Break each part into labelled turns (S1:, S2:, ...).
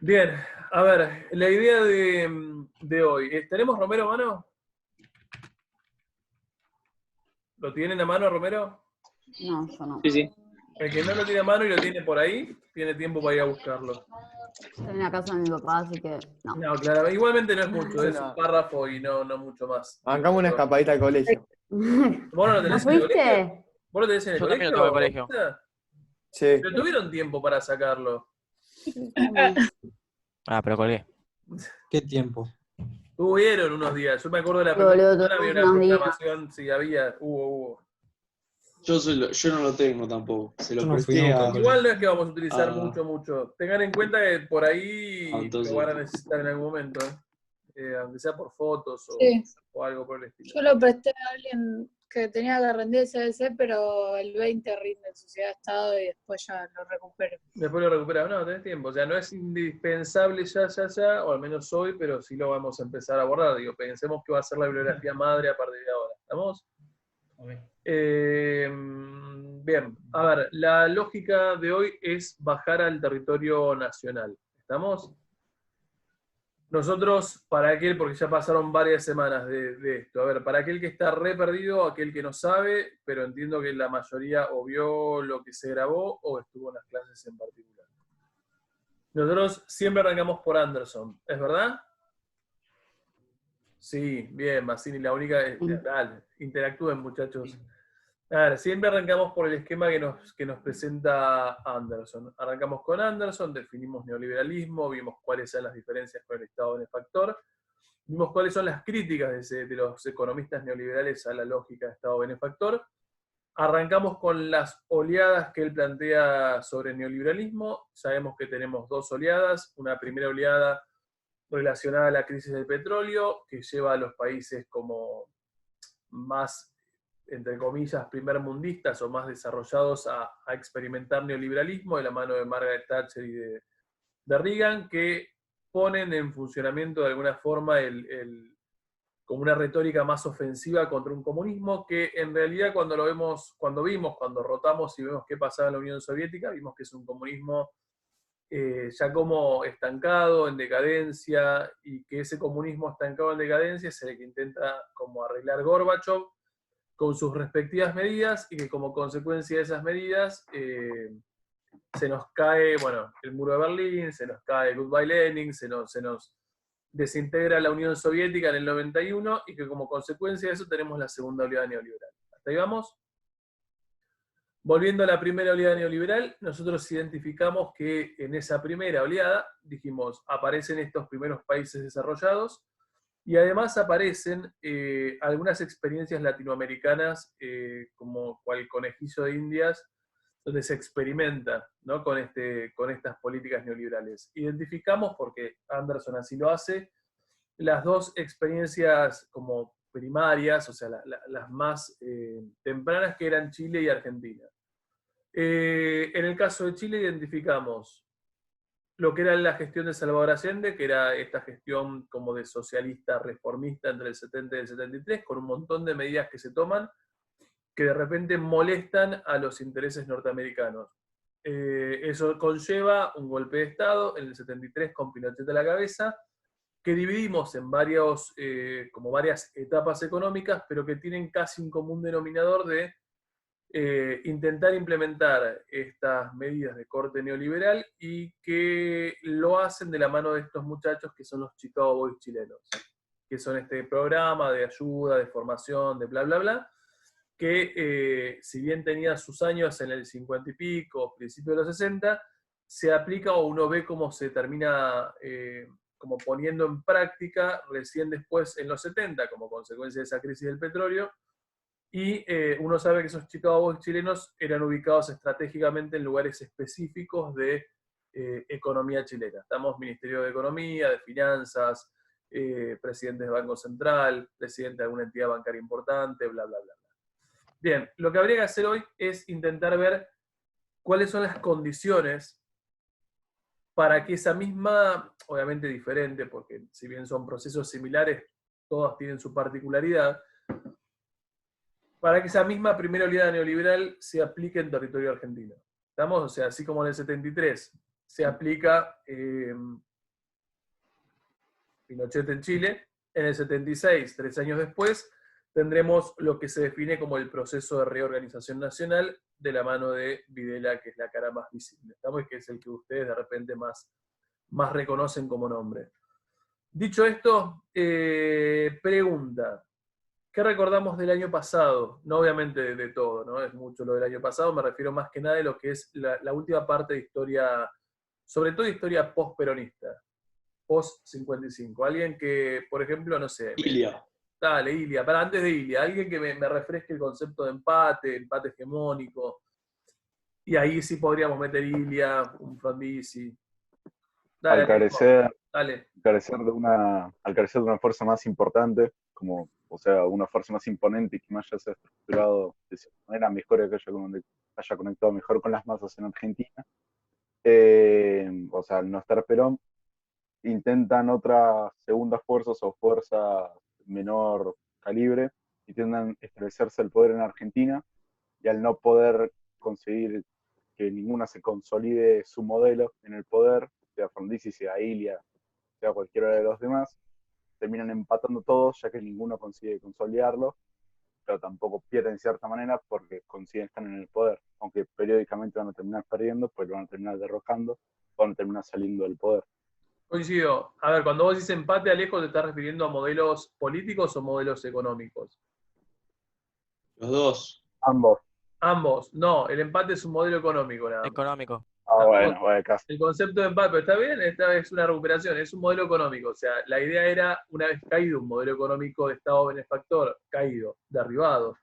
S1: Bien, a ver, la idea de hoy. ¿Tenemos Romero a mano? ¿Lo tienen a mano, Romero?
S2: No, yo no.
S3: Sí, sí.
S1: El que no lo tiene a mano y lo tiene por ahí, tiene tiempo para ir a buscarlo.
S2: Estoy en la casa de mi papá, así que no.
S1: No, claro, igualmente no es mucho, es un
S4: Una-
S1: párrafo y no mucho más.
S4: Hagamos una escapadita al colegio.
S1: ¿Vos no lo
S2: ¿No
S1: tenés en el colegio?
S2: fuiste?
S1: ¿Vos lo tenés en el
S3: Yo también lo tengo en el
S1: colegio,
S3: colegio.
S1: Bautista?
S4: Sí.
S1: Pero tuvieron tiempo para sacarlo.
S3: Ah, pero colgué.
S5: ¿Qué tiempo?
S1: Tuvieron unos días. Yo me acuerdo de la
S2: Sí,
S1: primera
S2: boludo,
S1: semana había
S2: tuvimos
S1: una
S2: unos días.
S1: programación, sí, hubo.
S6: Yo no lo tengo tampoco. Se lo
S5: Yo no fui
S6: presté
S5: nunca
S6: a.
S5: al colegio.
S1: Igual no es que vamos a utilizar
S6: Ah.
S1: mucho. Tengan en cuenta que por ahí
S6: Entonces.
S1: lo van a necesitar en algún momento, aunque sea por fotos
S7: Sí.
S1: o algo por el estilo.
S7: Yo lo presté a alguien que tenía que rendir el CBC, pero el 20 rinde en Sociedad de Estado y después ya lo recupero.
S1: Después lo recuperamos. No, tenés tiempo. O sea, no es indispensable ya, o al menos hoy, pero sí lo vamos a empezar a abordar. Digo, pensemos que va a ser la bibliografía madre a partir de ahora. ¿Estamos? Bien, a ver, la lógica de hoy es bajar al territorio nacional. ¿Estamos? Nosotros, para aquel, porque ya pasaron varias semanas de esto, a ver, para aquel que está re perdido, aquel que no sabe, pero entiendo que la mayoría o vio lo que se grabó o estuvo en las clases en particular. Nosotros siempre arrancamos por Anderson, ¿es verdad? Sí, bien, Massini, la única, dale, interactúen muchachos. A ver, siempre arrancamos por el esquema que nos presenta Anderson. Arrancamos con Anderson, definimos neoliberalismo, vimos cuáles son las diferencias con el Estado benefactor, vimos cuáles son las críticas de los economistas neoliberales a la lógica de Estado benefactor. Arrancamos con las oleadas que él plantea sobre el neoliberalismo. Sabemos que tenemos dos oleadas. Una primera oleada relacionada a la crisis del petróleo, que lleva a los países como más, entre comillas, primermundistas o más desarrollados a experimentar neoliberalismo de la mano de Margaret Thatcher y de Reagan, que ponen en funcionamiento de alguna forma como una retórica más ofensiva contra un comunismo que en realidad cuando rotamos y vemos qué pasaba en la Unión Soviética, vimos que es un comunismo ya como estancado, en decadencia, y que ese comunismo estancado en decadencia es el que intenta como arreglar Gorbachev con sus respectivas medidas, y que como consecuencia de esas medidas se nos cae, bueno, el muro de Berlín, se nos cae Goodbye Lenin, se nos desintegra la Unión Soviética en el 91, y que como consecuencia de eso tenemos la segunda oleada neoliberal. ¿Hasta ahí vamos? Volviendo a la primera oleada neoliberal, nosotros identificamos que en esa primera oleada, dijimos, aparecen estos primeros países desarrollados, y además aparecen algunas experiencias latinoamericanas, como cual conejillo de Indias, donde se experimenta, ¿no?, con estas políticas neoliberales. Identificamos, porque Anderson así lo hace, las dos experiencias como primarias, o sea, las más tempranas, que eran Chile y Argentina. En el caso de Chile identificamos lo que era la gestión de Salvador Allende, que era esta gestión como de socialista reformista entre el 70 y el 73, con un montón de medidas que se toman que de repente molestan a los intereses norteamericanos. Eso conlleva un golpe de Estado en el 73 con Pinochet a la cabeza, que dividimos en como varias etapas económicas, pero que tienen casi un común denominador de intentar implementar estas medidas de corte neoliberal, y que lo hacen de la mano de estos muchachos que son los Chicago Boys chilenos, que son este programa de ayuda, de formación, de bla, bla, bla, que si bien tenía sus años en el 50 y pico, principio de los 60, se aplica o uno ve cómo se termina como poniendo en práctica recién después en los 70, como consecuencia de esa crisis del petróleo. Y uno sabe que esos Chicago Boys chilenos eran ubicados estratégicamente en lugares específicos de economía chilena. Estamos Ministerio de Economía, de Finanzas, presidentes de Banco Central, presidente de alguna entidad bancaria importante, bla, bla, bla. Bien, lo que habría que hacer hoy es intentar ver cuáles son las condiciones para que esa misma, obviamente diferente, porque si bien son procesos similares, todos tienen su particularidad, para que esa misma primera oleada neoliberal se aplique en territorio argentino. ¿Estamos? O sea, así como en el 73 se aplica Pinochet en Chile. En el 76, 3 años después, tendremos lo que se define como el proceso de reorganización nacional de la mano de Videla, que es la cara más visible, ¿estamos? Y que es el que ustedes de repente más reconocen como nombre. Dicho esto, pregunta. ¿Qué recordamos del año pasado? No obviamente de todo, ¿no? Es mucho lo del año pasado, me refiero más que nada de lo que es la última parte de historia, sobre todo historia post-peronista, post-55. Alguien que, por ejemplo, no sé...
S6: Ilia.
S1: Dale, Ilia, para antes de Ilia, alguien que me refresque el concepto de empate hegemónico, y ahí sí podríamos meter Ilia, un Frondizi. Dale,
S3: Al carecer,
S1: dale.
S3: al carecer de una fuerza más importante, como, o sea, una fuerza más imponente y que más haya se estructurado de cierta manera mejor, que haya conectado mejor con las masas en Argentina. O sea, al no estar Perón, intentan otras segundas fuerzas o fuerzas menor calibre, intentan establecerse el poder en Argentina, y al no poder conseguir que ninguna se consolide su modelo en el poder, sea Frondizi, sea Ilia, sea cualquiera de los demás, terminan empatando todos, ya que ninguno consigue consolidarlo, pero tampoco pierden de cierta manera porque consiguen estar en el poder, aunque periódicamente van a terminar perdiendo, pues lo van a terminar derrocando, van a terminar saliendo del poder.
S1: Coincido. A ver, cuando vos dices empate, Alejo, ¿te estás refiriendo a modelos políticos o modelos económicos?
S6: Los dos.
S3: Ambos.
S1: Ambos. No, el empate es un modelo económico, nada más.
S8: Económico.
S3: Bueno, casi.
S1: El concepto de empate, pero está bien, esta vez es una recuperación, es un modelo económico. O sea, la idea era, una vez caído un modelo económico de Estado benefactor, caído, derribado,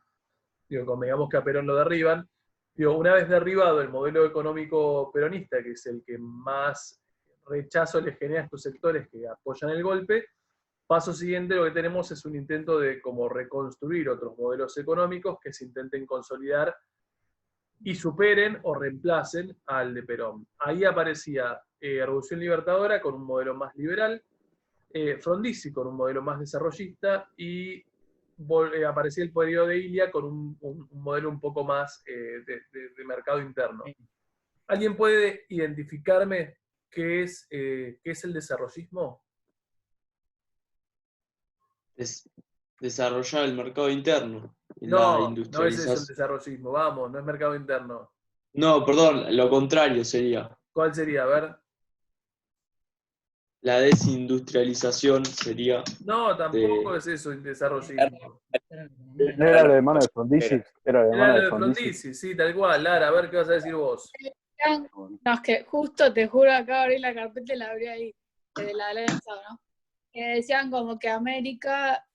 S1: digo, convengamos que a Perón lo derriban, digo, una vez derribado el modelo económico peronista, que es el que más rechazo le genera a estos sectores que apoyan el golpe, paso siguiente lo que tenemos es un intento de como reconstruir otros modelos económicos que se intenten consolidar y superen o reemplacen al de Perón. Ahí aparecía Revolución Libertadora con un modelo más liberal, Frondizi con un modelo más desarrollista, y aparecía el periodo de Ilia con un modelo un poco más de mercado interno. ¿Alguien puede identificarme qué es el desarrollismo?
S6: Desarrollar el mercado interno. La
S1: No, no es
S6: industrialización.
S1: eso el desarrollismo, vamos, no es mercado interno.
S6: No, perdón, lo contrario sería.
S1: ¿Cuál sería? A ver.
S6: La desindustrialización sería.
S1: No, tampoco es eso el desarrollismo.
S3: ¿No era lo de mano de Frondizi? Era de
S1: Era
S3: mano
S1: lo
S3: de
S1: de
S3: Frondizi.
S1: Frondizi, sí, tal cual. Lara, a ver qué vas a decir vos.
S7: No, es que justo te juro, acá abrí la carpeta y la abrí ahí, de la alianza, ¿no? Que decían como que América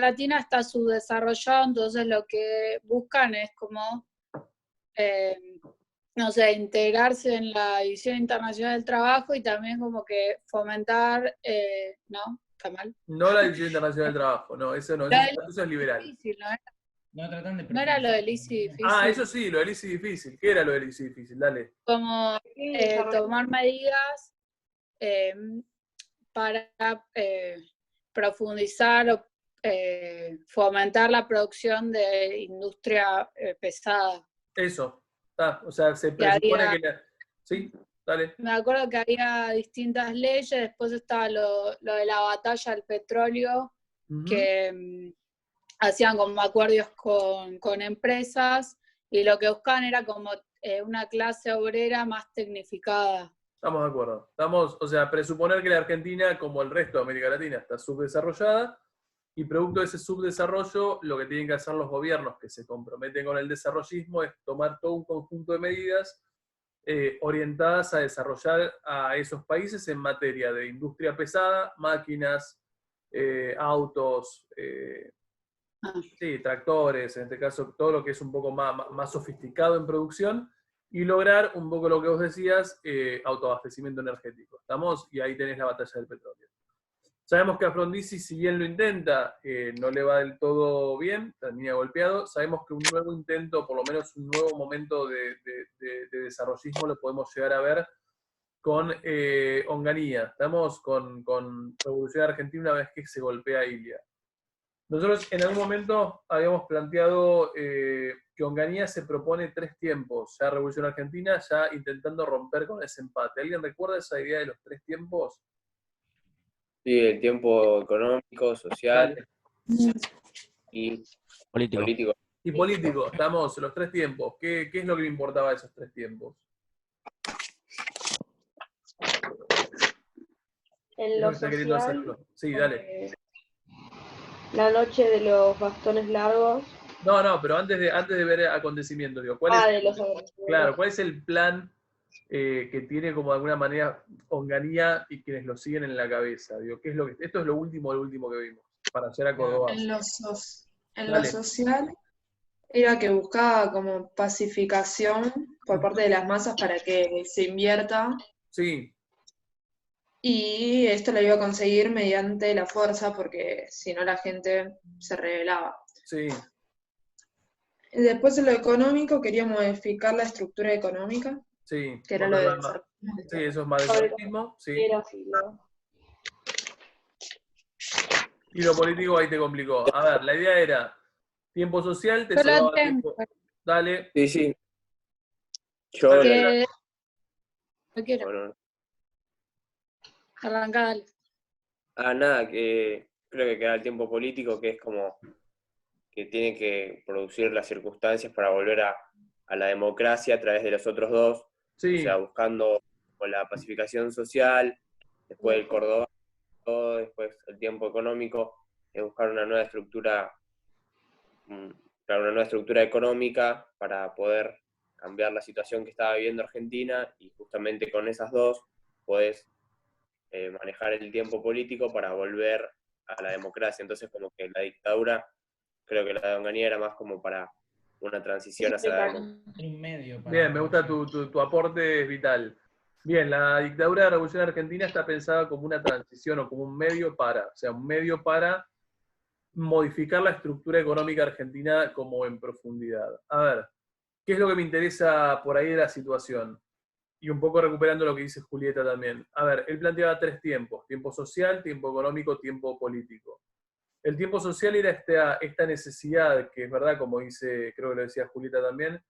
S7: Latina está subdesarrollado, entonces lo que buscan es como, no sé, integrarse en la División Internacional del Trabajo y también como que fomentar, ¿no? ¿Está mal?
S1: No la División Internacional del Trabajo, no, eso no, eso es liberal.
S7: Difícil, ¿no?
S9: No tratan de
S7: No era lo del ICI difícil.
S1: Ah, eso sí, lo del ICI difícil. ¿Qué era lo del ICI difícil? Dale.
S7: Como tomar medidas para profundizar o fomentar la producción de industria pesada.
S1: Eso. O sea, se presupone que... Sí, dale.
S7: Me acuerdo que había distintas leyes, después estaba lo de la batalla del petróleo, que hacían como acuerdos con empresas, y lo que buscaban era como una clase obrera más tecnificada.
S1: Estamos de acuerdo. O sea, presuponer que la Argentina, como el resto de América Latina, está subdesarrollada, y producto de ese subdesarrollo, lo que tienen que hacer los gobiernos que se comprometen con el desarrollismo es tomar todo un conjunto de medidas orientadas a desarrollar a esos países en materia de industria pesada, máquinas, autos, sí, tractores, en este caso todo lo que es un poco más sofisticado en producción, y lograr un poco lo que vos decías, autoabastecimiento energético. ¿Estamos? Y ahí tenés la batalla del petróleo. Sabemos que a Frondizi, si bien lo intenta, no le va del todo bien, termina golpeado. Sabemos que un nuevo intento, por lo menos un nuevo momento de desarrollismo, lo podemos llegar a ver con Onganía. Estamos con Revolución Argentina una vez que se golpea Ilia. Nosotros en algún momento habíamos planteado que Onganía se propone 3 tiempos, ya Revolución Argentina, ya intentando romper con ese empate. ¿Alguien recuerda esa idea de los 3 tiempos?
S8: Sí, el tiempo económico, social
S1: Dale.
S8: y
S9: Político.
S8: político.
S1: Y político, estamos los 3 tiempos. ¿Qué es lo que me importaba de esos 3 tiempos?
S10: En lo
S1: Está queriendo
S10: social,
S1: hacerlo. Sí, dale.
S10: la noche de los bastones largos.
S1: No, pero antes de ver acontecimientos, digo, ¿cuál
S10: De los
S1: claro, ¿cuál es el plan que tiene como de alguna manera Onganía y quienes lo siguen en la cabeza? Digo, ¿qué es lo que, esto es lo último que vimos, para hacer a Córdoba.
S11: En lo
S1: Dale.
S11: social era que buscaba como pacificación por parte de las masas para que se invierta,
S1: Sí,
S11: y esto lo iba a conseguir mediante la fuerza, porque si no la gente se rebelaba.
S1: sí,
S11: Después en lo económico quería modificar la estructura económica,
S1: sí.
S11: que era lo
S1: volver
S11: de
S1: más- Sí, eso es más
S10: Sobre
S1: desarrollismo, sí.
S10: financieros y
S1: Y lo político ahí te complicó. A ver, la idea era tiempo social, te
S7: Yo la
S1: sobraba
S7: tengo.
S1: tiempo. Dale.
S8: Sí. Yo
S7: Que no quiero.
S8: bueno,
S7: Arranca, dale.
S8: nada, que creo que queda el tiempo político, que es como que tiene que producir las circunstancias para volver a la democracia a través de los otros dos,
S1: Sí,
S8: o sea, buscando con la pacificación social, después el Córdoba, después el tiempo económico, es buscar una nueva estructura, claro, una nueva estructura económica para poder cambiar la situación que estaba viviendo Argentina, y justamente con esas dos podés manejar el tiempo político para volver a la democracia. Entonces, como que la dictadura, creo que la de Onganía era más como para una transición hacia la democracia.
S1: bien, me gusta tu aporte, es vital. Bien, la dictadura de la Revolución Argentina está pensada como una transición o como un medio para modificar la estructura económica argentina como en profundidad. A ver, ¿qué es lo que me interesa por ahí de la situación? Y un poco recuperando lo que dice Julieta también. A ver, él planteaba 3 tiempos: tiempo social, tiempo económico, tiempo político. El tiempo social era esta necesidad, que es verdad, como dice, creo que lo decía Julieta también,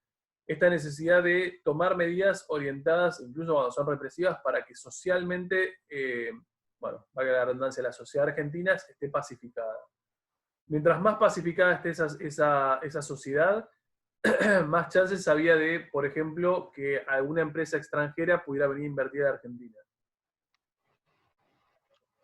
S1: esta necesidad de tomar medidas orientadas, incluso cuando son represivas, para que socialmente, bueno, valga la redundancia, la sociedad argentina esté pacificada. Mientras más pacificada esté esa sociedad, más chances había de, por ejemplo, que alguna empresa extranjera pudiera venir a invertir a Argentina.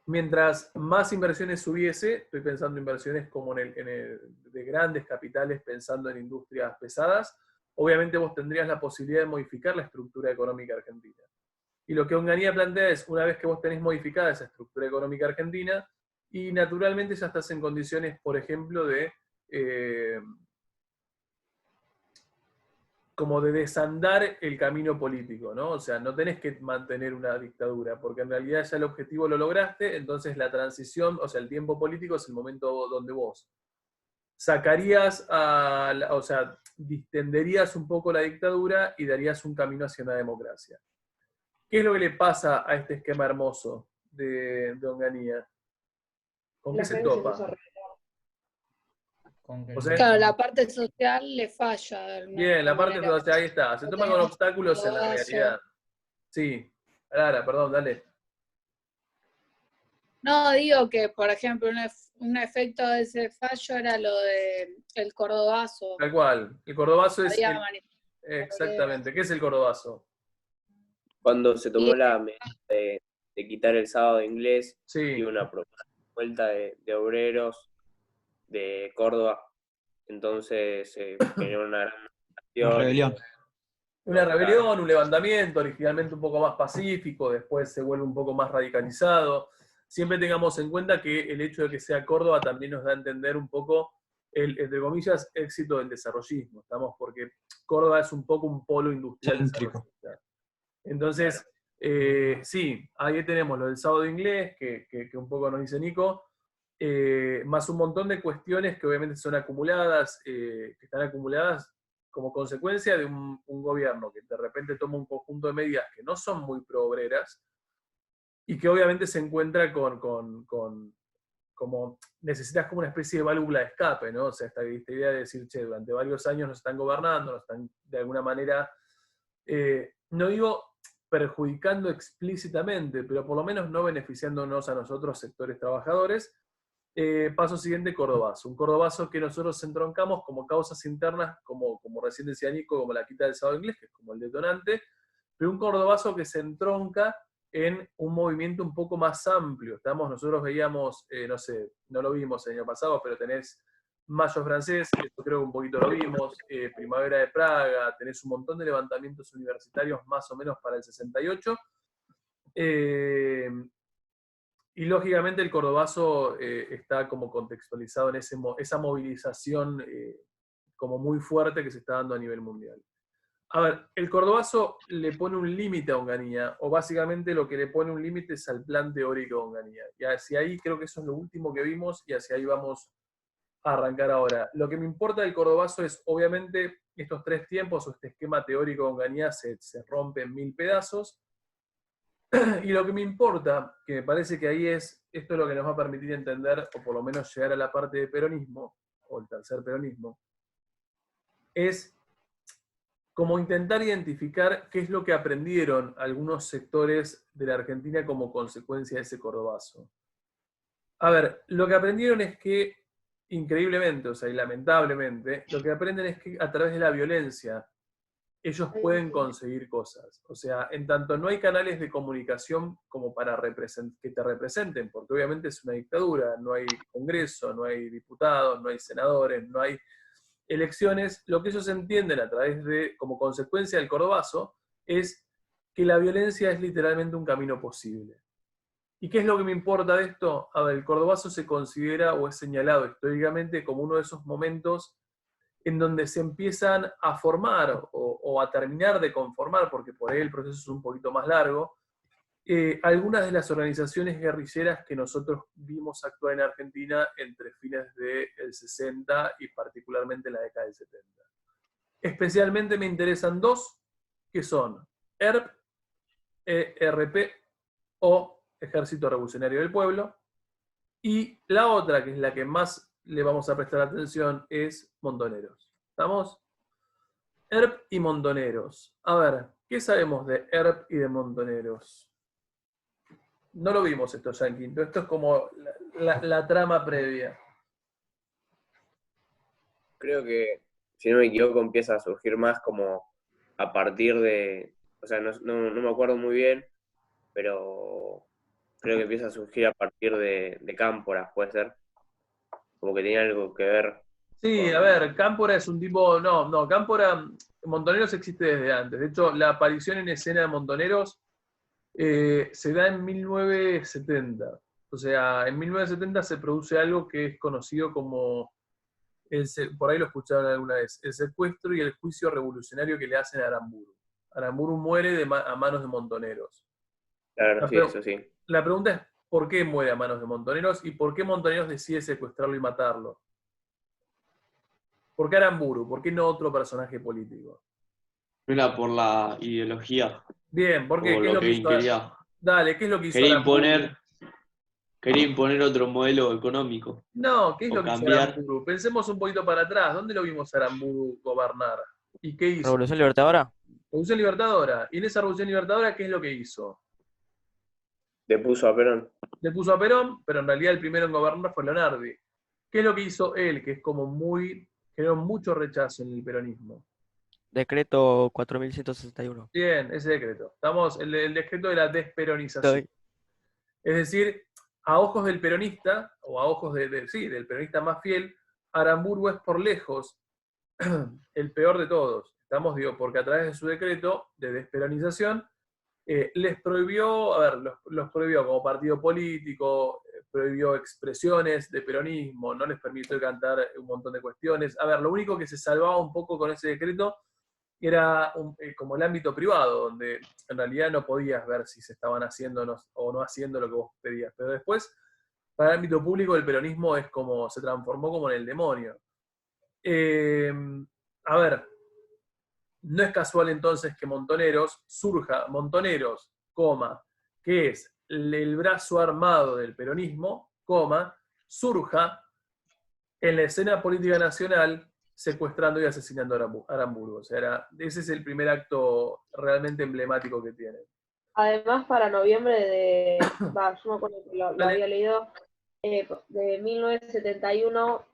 S1: Mientras más inversiones hubiese, estoy pensando en inversiones como de grandes capitales, pensando en industrias pesadas, obviamente vos tendrías la posibilidad de modificar la estructura económica argentina. Y lo que Onganía plantea es, una vez que vos tenés modificada esa estructura económica argentina, y naturalmente ya estás en condiciones, por ejemplo, como de desandar el camino político, ¿no? O sea, no tenés que mantener una dictadura, porque en realidad ya el objetivo lo lograste, entonces la transición, o sea, el tiempo político es el momento donde vos sacarías, o sea, distenderías un poco la dictadura y darías un camino hacia una democracia. ¿Qué es lo que le pasa a este esquema hermoso de Onganía? ¿Con qué se topa? O sea,
S7: Claro, la parte social le falla. de alguna
S1: bien, la parte
S7: manera.
S1: social, ahí está. Se topa con obstáculos en la realidad. Sí. Lara, perdón, dale.
S7: No, digo que, por ejemplo, un efecto de ese fallo era lo de el cordobazo.
S1: Tal cual. El cordobazo es...
S7: Había
S1: Exactamente. ¿Qué es el cordobazo?
S8: Cuando se tomó la medida de quitar el sábado de inglés,
S1: Sí.
S8: y una vuelta de obreros de Córdoba, entonces se generó una gran
S5: rebelión.
S1: Una rebelión, un levantamiento, originalmente un poco más pacífico, después se vuelve un poco más radicalizado. Siempre tengamos en cuenta que el hecho de que sea Córdoba también nos da a entender un poco el, entre comillas, éxito del desarrollismo. Estamos porque Córdoba es un poco un polo industrial desarrollista. Entonces, sí, ahí tenemos lo del sábado inglés, que un poco nos dice Nico, más un montón de cuestiones que obviamente son acumuladas, que están acumuladas como consecuencia de un gobierno que de repente toma un conjunto de medidas que no son muy pro-obreras y que obviamente se encuentra como necesitas como una especie de válvula de escape, ¿no? O sea, esta idea de decir, che, durante varios años nos están gobernando, nos están de alguna manera, no digo perjudicando explícitamente, pero por lo menos no beneficiándonos a nosotros, sectores trabajadores. Paso siguiente, cordobazo. Un cordobazo que nosotros entroncamos como causas internas, como recién decía Nico, como la quita del Estado inglés, que es como el detonante, pero un cordobazo que se entronca en un movimiento un poco más amplio. Nosotros veíamos, no sé, no lo vimos el año pasado, pero tenés Mayo francés, eso creo que un poquito lo vimos, Primavera de Praga, tenés un montón de levantamientos universitarios más o menos para el 68. Y lógicamente el cordobazo está como contextualizado en esa movilización como muy fuerte que se está dando a nivel mundial. A ver, el cordobazo le pone un límite a Onganía, o básicamente lo que le pone un límite es al plan teórico de Onganía. Y hacia ahí creo que eso es lo último que vimos y hacia ahí vamos a arrancar ahora. Lo que me importa del cordobazo es, obviamente, estos 3 tiempos o este esquema teórico de Onganía se rompe en 1000 pedazos. Y lo que me importa, que me parece que ahí esto es lo que nos va a permitir entender, o por lo menos llegar a la parte de peronismo, o el tercer peronismo, es como intentar identificar qué es lo que aprendieron algunos sectores de la Argentina como consecuencia de ese cordobazo. A ver, lo que aprendieron es que, increíblemente, o sea, y lamentablemente, lo que aprenden es que a través de la violencia ellos pueden conseguir cosas. O sea, en tanto no hay canales de comunicación como para que te representen, porque obviamente es una dictadura, no hay congreso, no hay diputados, no hay senadores, no hay elecciones, lo que ellos entienden a través de, como consecuencia del cordobazo, es que la violencia es literalmente un camino posible. ¿Y qué es lo que me importa de esto? A ver, el cordobazo se considera o es señalado históricamente como uno de esos momentos en donde se empiezan a formar o a terminar de conformar, porque por ahí el proceso es un poquito más largo, algunas de las organizaciones guerrilleras que nosotros vimos actuar en Argentina entre fines del 60 y particularmente en la década del 70. Especialmente me interesan 2, que son ERP, ERP o Ejército Revolucionario del Pueblo, y la otra, que es la que más le vamos a prestar atención, es Montoneros. ¿Estamos? ERP y Montoneros. A ver, ¿qué sabemos de ERP y de Montoneros? No lo vimos esto ya en quinto, esto es como la trama previa.
S8: Creo que, si no me equivoco, empieza a surgir más como a partir de, o sea, no me acuerdo muy bien, pero creo que empieza a surgir a partir de Cámpora, puede ser. Como que tenía algo que ver.
S1: Sí, a ver, Cámpora es un tipo, no, Cámpora, Montoneros existe desde antes. De hecho, la aparición en escena de Montoneros se da en 1970. O sea, en 1970 se produce algo que es conocido como, por ahí lo escucharon alguna vez, el secuestro y el juicio revolucionario que le hacen a Aramburu. Aramburu muere a manos de Montoneros.
S8: Claro, sí, eso sí.
S1: La pregunta es, ¿por qué muere a manos de Montoneros y por qué Montoneros decide secuestrarlo y matarlo? ¿Por qué Aramburu? ¿Por qué no otro personaje político?
S6: Era por la ideología.
S1: Bien, ¿por qué?
S6: O
S1: ¿Qué es
S6: lo
S1: lo
S6: que
S1: que hizo?
S6: quería.
S1: Dale, ¿qué es lo que hizo
S6: Quería imponer otro modelo económico.
S1: No, ¿qué es
S6: O
S1: lo que hizo
S6: cambiar.
S1: Aramburu? Pensemos un poquito para atrás. ¿Dónde lo vimos a Aramburu gobernar? ¿Y qué hizo?
S9: ¿Revolución Libertadora?
S1: Revolución Libertadora. ¿Y en esa Revolución Libertadora qué es lo que hizo?
S8: Le puso a Perón.
S1: Le puso a Perón, pero en realidad el primero en gobernar fue Leonardi. ¿Qué es lo que hizo él? Que es como generó mucho rechazo en el peronismo.
S9: Decreto 4161.
S1: Bien, ese decreto. Estamos, el decreto de la desperonización. Es decir, a ojos del peronista, o a ojos del peronista más fiel, Aramburu es por lejos el peor de todos. Estamos, porque a través de su decreto de desperonización, les prohibió, los prohibió como partido político, prohibió expresiones de peronismo, no les permitió cantar un montón de cuestiones. Lo único que se salvaba un poco con ese decreto era como el ámbito privado, donde en realidad no podías ver si se estaban haciendo o no haciendo lo que vos pedías. Pero después, para el ámbito público, el peronismo se transformó como en el demonio. No es casual entonces que Montoneros, que es el brazo armado del peronismo, surja en la escena política nacional secuestrando y asesinando a Aramburu. O sea, ese es el primer acto realmente emblemático que tiene.
S10: Además, para noviembre yo me acuerdo que lo
S1: Dale.
S10: había leído, de 1971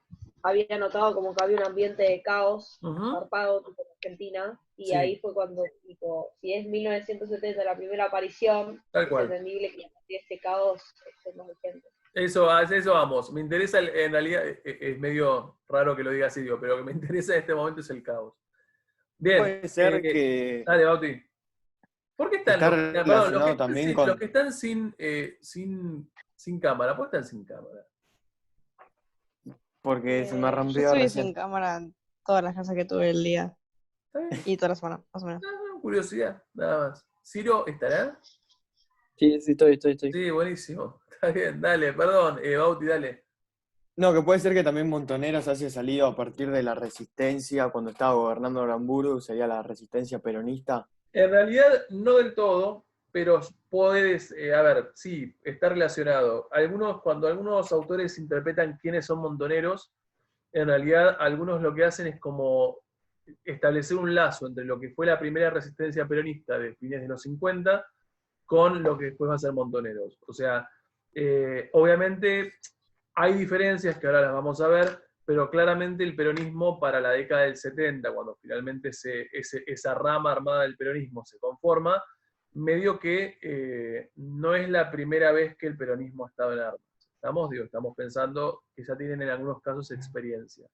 S10: había notado como que había un ambiente de caos zarpado tipo en Argentina, y
S1: Sí.
S10: ahí fue cuando, tipo, si es 1970 la primera aparición,
S1: Tal
S10: es
S1: cual.
S10: entendible que este caos esté más vigente.
S1: Eso vamos. Me interesa, en realidad, es medio raro que lo diga así, pero lo que me interesa en este momento es el caos. Bien.
S4: Puede ser que
S1: Dale, Bauti. ¿Por qué están
S4: está
S1: perdón,
S4: relacionado también
S1: los
S4: con...
S1: que están sin cámara? ¿Por qué están sin cámara?
S4: Porque se me
S12: Yo
S4: rompió
S12: estuve
S4: recién.
S12: sin cámara en todas las clases que tuve el día.
S1: ¿Está bien?
S12: Y toda la semana, más o menos.
S1: Curiosidad, nada más. ¿Ciro estará?
S5: Sí, estoy.
S1: Sí, buenísimo. Está bien, dale, perdón, Bauti, dale.
S4: No, que puede ser que también Montoneros haya salido a partir de la resistencia, cuando estaba gobernando Aramburu, sería la resistencia peronista.
S1: En realidad, no del todo, pero puedes, sí, está relacionado. Cuando algunos autores interpretan quiénes son montoneros, en realidad algunos lo que hacen es como establecer un lazo entre lo que fue la primera resistencia peronista de fines de los 50 con lo que después va a ser Montoneros. O sea, obviamente hay diferencias que ahora las vamos a ver, pero claramente el peronismo para la década del 70, cuando finalmente esa rama armada del peronismo se conforma, medio que no es la primera vez que el peronismo ha estado en armas. Estamos pensando que ya tienen en algunos casos experiencia.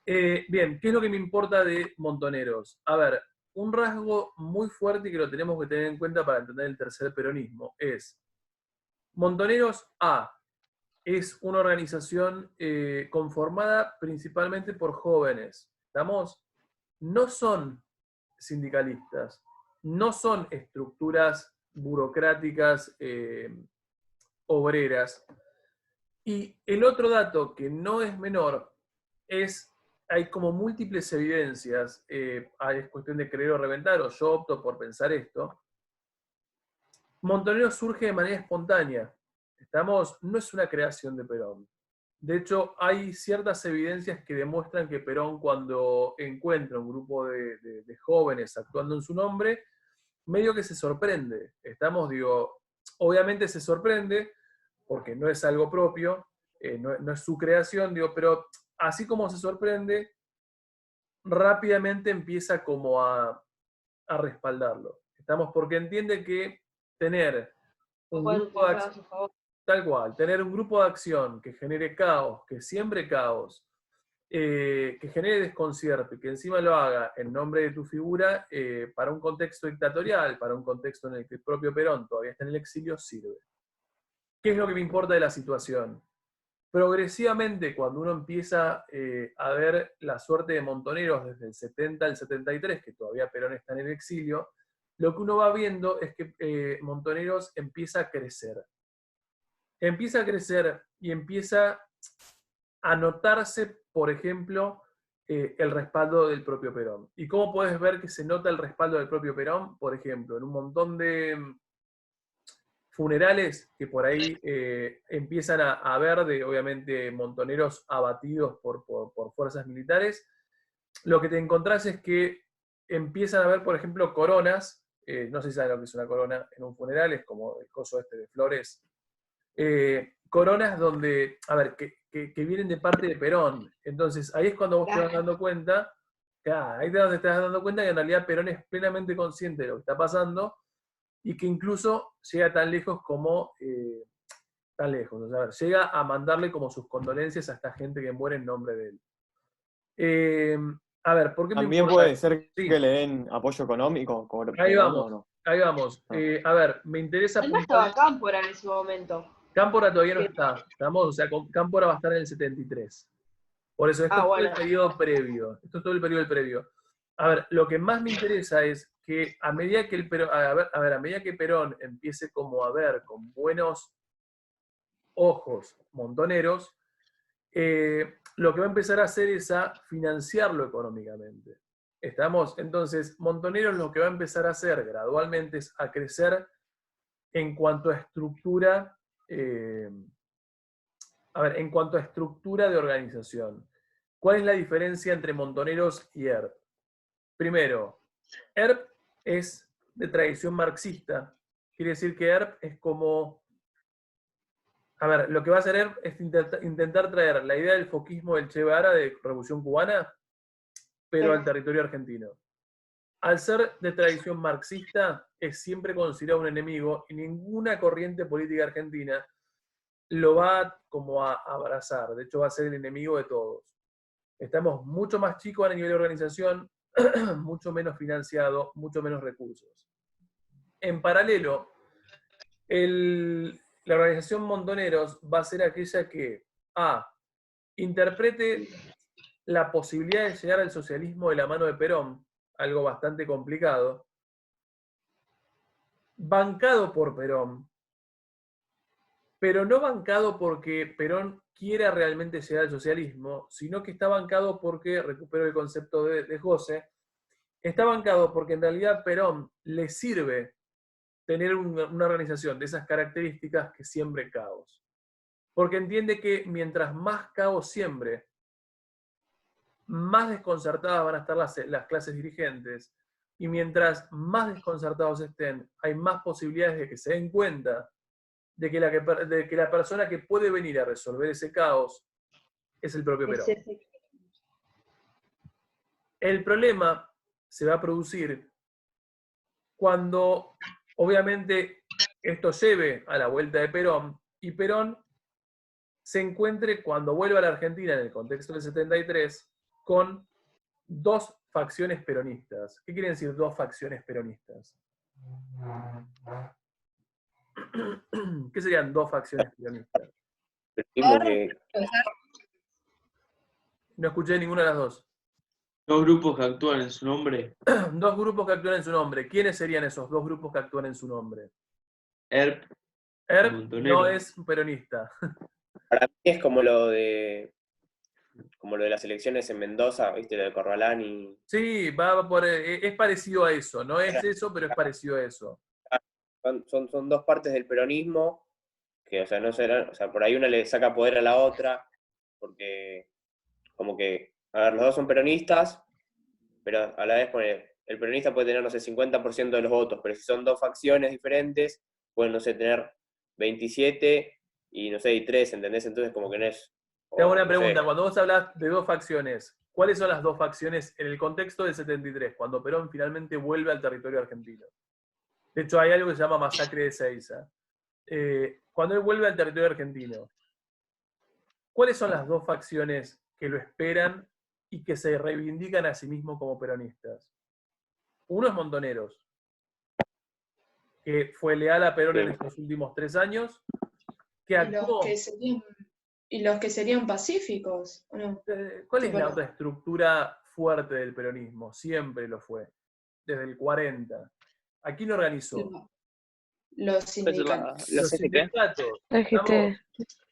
S1: Bien, ¿qué es lo que me importa de Montoneros? A ver, un rasgo muy fuerte que lo tenemos que tener en cuenta para entender el tercer peronismo es Montoneros es una organización conformada principalmente por jóvenes. ¿Estamos? No son sindicalistas, no son estructuras burocráticas obreras. Y el otro dato que no es menor es, hay como múltiples evidencias, es cuestión de creer o reventar, o yo opto por pensar esto. Montoneros surge de manera espontánea. No es una creación de Perón. De hecho, hay ciertas evidencias que demuestran que Perón, cuando encuentra un grupo de jóvenes actuando en su nombre, medio que se sorprende. Obviamente se sorprende, porque no es algo propio, no es su creación, pero así como se sorprende, rápidamente empieza como a respaldarlo. Porque entiende que tener un grupo de acción, tal cual, tener un grupo de acción que genere caos, que siembre caos, que genere desconcierto y que encima lo haga en nombre de tu figura, para un contexto dictatorial, para un contexto en el que el propio Perón todavía está en el exilio, sirve. ¿Qué es lo que me importa de la situación? Progresivamente, cuando uno empieza a ver la suerte de Montoneros desde el 70 al 73, que todavía Perón está en el exilio, lo que uno va viendo es que Montoneros empieza a crecer. Empieza a crecer y empieza a notarse, por ejemplo, el respaldo del propio Perón. ¿Y cómo puedes ver que se nota el respaldo del propio Perón? Por ejemplo, en un montón de funerales que por ahí empiezan a ver de, obviamente, montoneros abatidos por fuerzas militares, lo que te encontrás es que empiezan a ver, por ejemplo, coronas, no sé si saben lo que es una corona en un funeral, es como el coso este de flores, coronas donde, que vienen de parte de Perón. Entonces, ahí es cuando vos te vas dando cuenta, ahí te estás dando cuenta que en realidad Perón es plenamente consciente de lo que está pasando, y que incluso llega tan lejos como, llega a mandarle como sus condolencias a esta gente que muere en nombre de él. ¿Por qué me
S4: También
S1: importa?
S4: puede ser
S1: Sí.
S4: que le den apoyo económico.
S1: Ahí vamos,
S4: ¿no?
S1: ahí vamos. Me interesa...
S10: ¿Dónde estaba Cámpora en ese momento?
S1: Cámpora todavía no está. Cámpora va a estar en el 73. Por eso, esto es todo el periodo previo. Esto es todo el periodo previo. Lo que más me interesa es que a medida que a medida que Perón empiece como a ver con buenos ojos montoneros, lo que va a empezar a hacer es a financiarlo económicamente. Entonces, Montoneros lo que va a empezar a hacer gradualmente es a crecer en cuanto a estructura, en cuanto a estructura de organización. ¿Cuál es la diferencia entre Montoneros y ERP? Primero, ERP es de tradición marxista, quiere decir que ERP es como... A ver, lo que va a hacer ERP es intentar traer la idea del foquismo del Che Guevara de Revolución Cubana, pero al territorio argentino. Al ser de tradición marxista, es siempre considerado un enemigo y ninguna corriente política argentina lo va como a abrazar. De hecho, va a ser el enemigo de todos. Estamos mucho más chicos a nivel de organización, mucho menos financiado, mucho menos recursos. En paralelo, la organización Montoneros va a ser aquella que interprete la posibilidad de llegar al socialismo de la mano de Perón, algo bastante complicado, bancado por Perón, pero no bancado porque Perón quiera realmente llegar al socialismo, sino que está bancado porque, recupero el concepto de José, está bancado porque en realidad Perón le sirve tener una organización de esas características que siembre caos. Porque entiende que mientras más caos siembre, más desconcertadas van a estar las clases dirigentes, y mientras más desconcertados estén, hay más posibilidades de que se den cuenta de que la persona que puede venir a resolver ese caos es el propio Perón. El problema se va a producir cuando, obviamente, esto lleve a la vuelta de Perón, y Perón se encuentre, cuando vuelva a la Argentina en el contexto del 73, con dos facciones peronistas. ¿Qué quieren decir dos facciones peronistas? ¿Qué serían dos facciones peronistas? No escuché ninguna de las dos.
S6: Dos grupos que actúan en su nombre.
S1: Dos grupos que actúan en su nombre. ¿Quiénes serían esos dos grupos que actúan en su nombre?
S6: ERP.
S1: ERP
S6: Montonero.
S1: no es peronista.
S8: Para mí es como lo de las elecciones en Mendoza, ¿viste? Lo de Corralán y...
S1: Sí, es parecido a eso. No es eso, pero es parecido a eso.
S8: Son dos partes del peronismo que, o sea, no serán, o sea, por ahí una le saca poder a la otra, porque como que, a ver, los dos son peronistas, pero a la vez el peronista puede tener, no sé, 50% de los votos, pero si son dos facciones diferentes, pueden, no sé, tener 27 y, no sé, y 3, ¿entendés? Entonces como que no es...
S1: Te hago una
S8: no
S1: pregunta.
S8: sé.
S1: Cuando vos hablas de dos facciones, ¿cuáles son las dos facciones en el contexto del 73, cuando Perón finalmente vuelve al territorio argentino? De hecho, hay algo que se llama masacre de Ezeiza. Cuando él vuelve al territorio argentino, ¿cuáles son las dos facciones que lo esperan y que se reivindican a sí mismos como peronistas? Uno es Montoneros, que fue leal a Perón en estos últimos 3 años, que actuó...
S11: Y los que serían pacíficos, ¿o no?
S1: ¿Cuál es la otra estructura fuerte del peronismo? Siempre lo fue, desde el 40. ¿A quién organizó?
S11: Los sindicatos.
S1: Los sindicatos. ¿Qué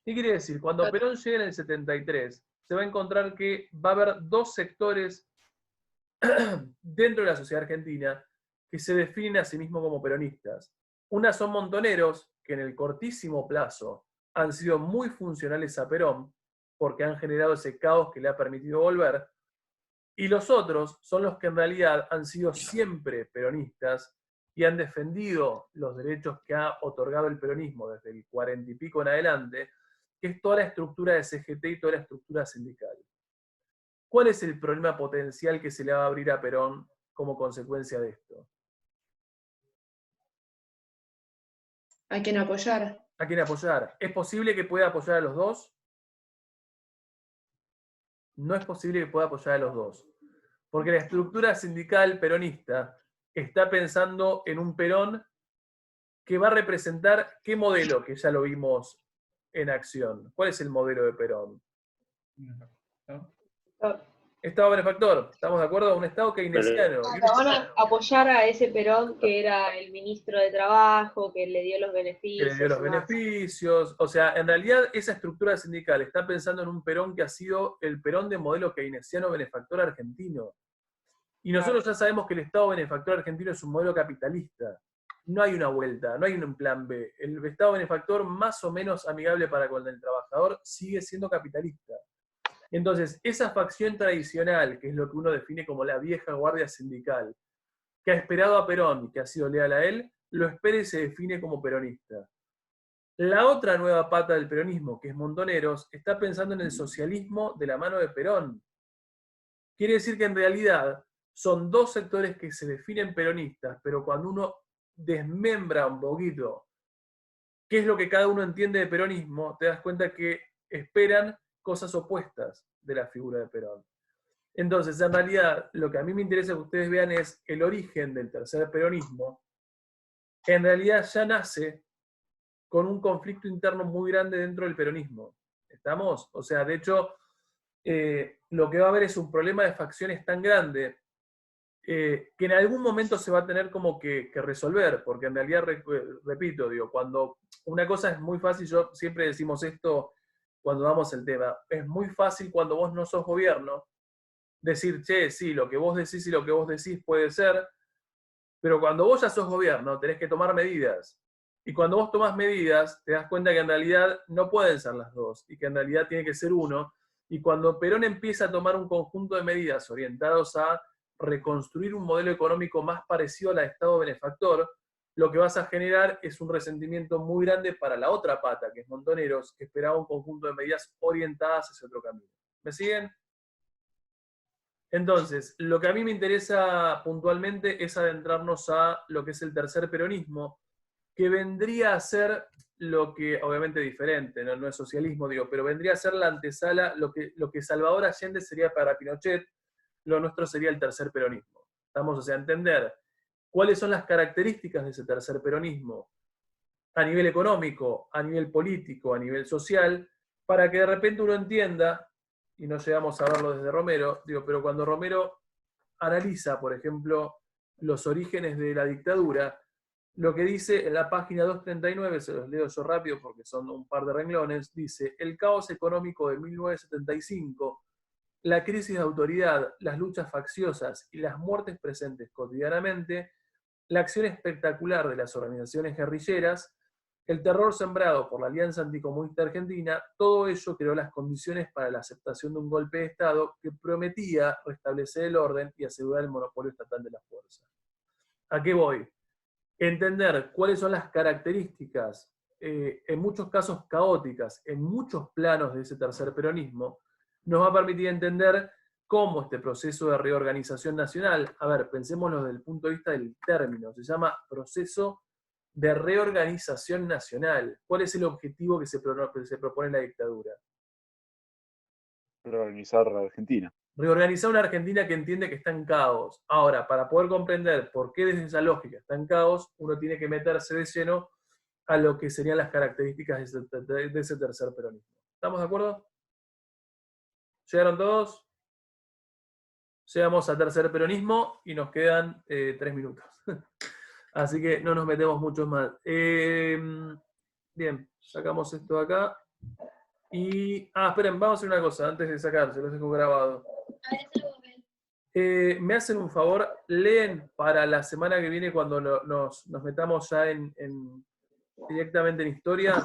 S1: quiere decir? Cuando Perón llega en el 73, se va a encontrar que va a haber dos sectores dentro de la sociedad argentina que se definen a sí mismos como peronistas. Una son Montoneros, que en el cortísimo plazo han sido muy funcionales a Perón, porque han generado ese caos que le ha permitido volver, y los otros son los que en realidad han sido siempre peronistas y han defendido los derechos que ha otorgado el peronismo desde el 40 y pico en adelante, que es toda la estructura de CGT y toda la estructura sindical. ¿Cuál es el problema potencial que se le va a abrir a Perón como consecuencia de esto?
S11: ¿A quién apoyar?
S1: ¿A quién apoyar? ¿Es posible que pueda apoyar a los dos? No es posible que pueda apoyar a los dos. Porque la estructura sindical peronista está pensando en un Perón que va a representar qué modelo, que ya lo vimos en acción. ¿Cuál es el modelo de Perón? Estado benefactor, ¿estamos de acuerdo? Un Estado keynesiano.
S10: Van a apoyar a ese Perón que era el ministro de Trabajo, que le dio los beneficios.
S1: Que le dio los beneficios. O sea, en realidad esa estructura sindical está pensando en un Perón que ha sido el Perón de modelo keynesiano benefactor argentino. Y nosotros ya sabemos que el Estado benefactor argentino es un modelo capitalista. No hay una vuelta, no hay un plan B. El Estado benefactor más o menos amigable para con el trabajador sigue siendo capitalista. Entonces, esa facción tradicional, que es lo que uno define como la vieja guardia sindical, que ha esperado a Perón y que ha sido leal a él, lo espera y se define como peronista. La otra nueva pata del peronismo, que es Montoneros, está pensando en el socialismo de la mano de Perón. Quiere decir que en realidad son dos sectores que se definen peronistas, pero cuando uno desmembra un poquito qué es lo que cada uno entiende de peronismo, te das cuenta que esperan cosas opuestas de la figura de Perón. Entonces, en realidad, lo que a mí me interesa que ustedes vean es el origen del tercer peronismo. En realidad ya nace con un conflicto interno muy grande dentro del peronismo. ¿Estamos? O sea, de hecho, lo que va a haber es un problema de facciones tan grande que en algún momento se va a tener como que resolver, porque en realidad, repito, digo, cuando una cosa es muy fácil, yo siempre decimos esto cuando damos el tema, es muy fácil cuando vos no sos gobierno, decir, che, sí, lo que vos decís y lo que vos decís puede ser, pero cuando vos ya sos gobierno, tenés que tomar medidas. Y cuando vos tomás medidas, te das cuenta que en realidad no pueden ser las dos, y que en realidad tiene que ser uno. Y cuando Perón empieza a tomar un conjunto de medidas orientados a reconstruir un modelo económico más parecido al Estado benefactor, lo que vas a generar es un resentimiento muy grande para la otra pata, que es Montoneros, que esperaba un conjunto de medidas orientadas hacia otro camino. ¿Me siguen? Entonces, lo que a mí me interesa puntualmente es adentrarnos a lo que es el tercer peronismo, que vendría a ser lo que, obviamente diferente, no es socialismo, digo, pero vendría a ser la antesala, lo que Salvador Allende sería para Pinochet, lo nuestro sería el tercer peronismo. Vamos, o sea, a entender cuáles son las características de ese tercer peronismo a nivel económico, a nivel político, a nivel social, para que de repente uno entienda, y no llegamos a verlo desde Romero, digo, pero cuando Romero analiza, por ejemplo, los orígenes de la dictadura, lo que dice en la página 239, se los leo yo rápido porque son un par de renglones, dice, el caos económico de 1975, la crisis de autoridad, las luchas facciosas y las muertes presentes cotidianamente, la acción espectacular de las organizaciones guerrilleras, el terror sembrado por la Alianza Anticomunista Argentina, todo ello creó las condiciones para la aceptación de un golpe de Estado que prometía restablecer el orden y asegurar el monopolio estatal de la fuerza. ¿A qué voy? Entender cuáles son las características, en muchos casos caóticas, en muchos planos de ese tercer peronismo, nos va a permitir entender cómo este proceso de reorganización nacional, a ver, pensémoslo desde el punto de vista del término, se llama proceso de reorganización nacional. ¿Cuál es el objetivo que se propone en la dictadura?
S3: Reorganizar a Argentina.
S1: Reorganizar una Argentina que entiende que está en caos. Ahora, para poder comprender por qué desde esa lógica está en caos, uno tiene que meterse de lleno a lo que serían las características de ese tercer peronismo. ¿Estamos de acuerdo? ¿Llegaron todos? Llegamos al tercer peronismo y nos quedan 3 minutos. Así que no nos metemos mucho más. Bien, sacamos esto de acá. Y. Esperen, vamos a hacer una cosa antes de sacar, se los dejo grabado. Me hacen un favor, leen para la semana que viene cuando nos metamos ya directamente en historia.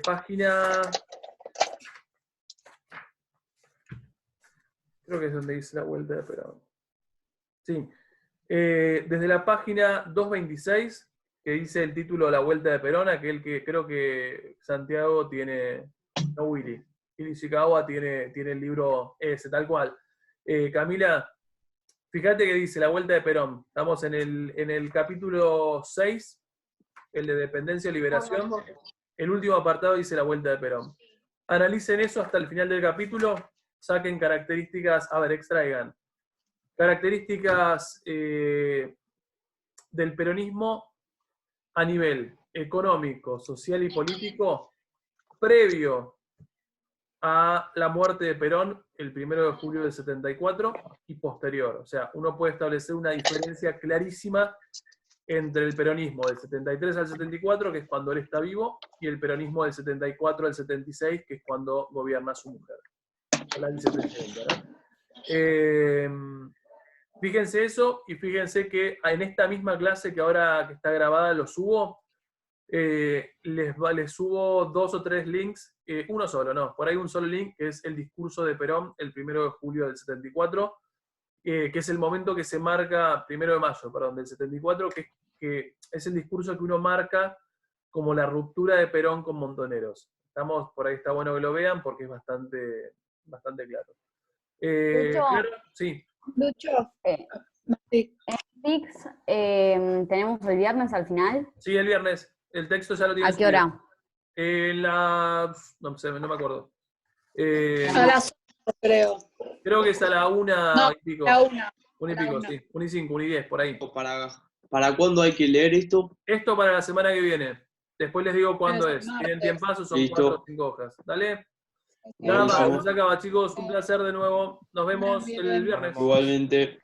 S1: Página. Creo que es donde dice la vuelta de Perón. Sí. Desde la página 226, que dice el título de La Vuelta de Perón, aquel que creo que Santiago tiene, no Willy Ishikawa tiene el libro ese, tal cual. Camila, fíjate que dice La Vuelta de Perón. Estamos en el capítulo 6, el de Dependencia y Liberación. El último apartado dice La Vuelta de Perón. Analicen eso hasta el final del capítulo, saquen características, extraigan características del peronismo a nivel económico, social y político previo a la muerte de Perón el 1 de julio del 74 y posterior. O sea, uno puede establecer una diferencia clarísima entre el peronismo del 73 al 74, que es cuando él está vivo, y el peronismo del 74 al 76, que es cuando gobierna su mujer, la vicepresidenta, ¿no? Fíjense eso, y fíjense que en esta misma clase que ahora que está grabada lo subo, les subo 2 o 3 links, uno solo, no, por ahí un solo link, que es el discurso de Perón el 1 de julio del 74, que es el momento que se marca, 1 de mayo, perdón, del 74, que es que es el discurso que uno marca como la ruptura de Perón con Montoneros. Por ahí está bueno que lo vean porque es bastante claro.
S2: Lucho.
S1: Claro, sí.
S7: Lucho.
S2: En VIX tenemos el viernes al final.
S1: Sí, el viernes. El texto ya lo tienes.
S2: ¿A qué hora?
S1: No sé, no me acuerdo.
S7: A las 8, creo.
S1: Creo que es a la 1
S7: No,
S1: y pico.
S7: a la 1.
S1: 1 y pico, sí. 1 y 5, 1 y 10, por ahí.
S6: ¿Para cuándo hay que leer esto?
S1: Esto para la semana que viene. Después les digo cuándo
S7: Es
S1: es.
S7: martes.
S1: Tienen tiempazo, son
S6: Listo.
S1: 4 o 5 hojas. ¿Dale? Nada más,
S6: Buenísimo.
S1: se acaba, chicos. Un placer de nuevo. Nos vemos
S7: Bien.
S1: el viernes.
S6: Igualmente.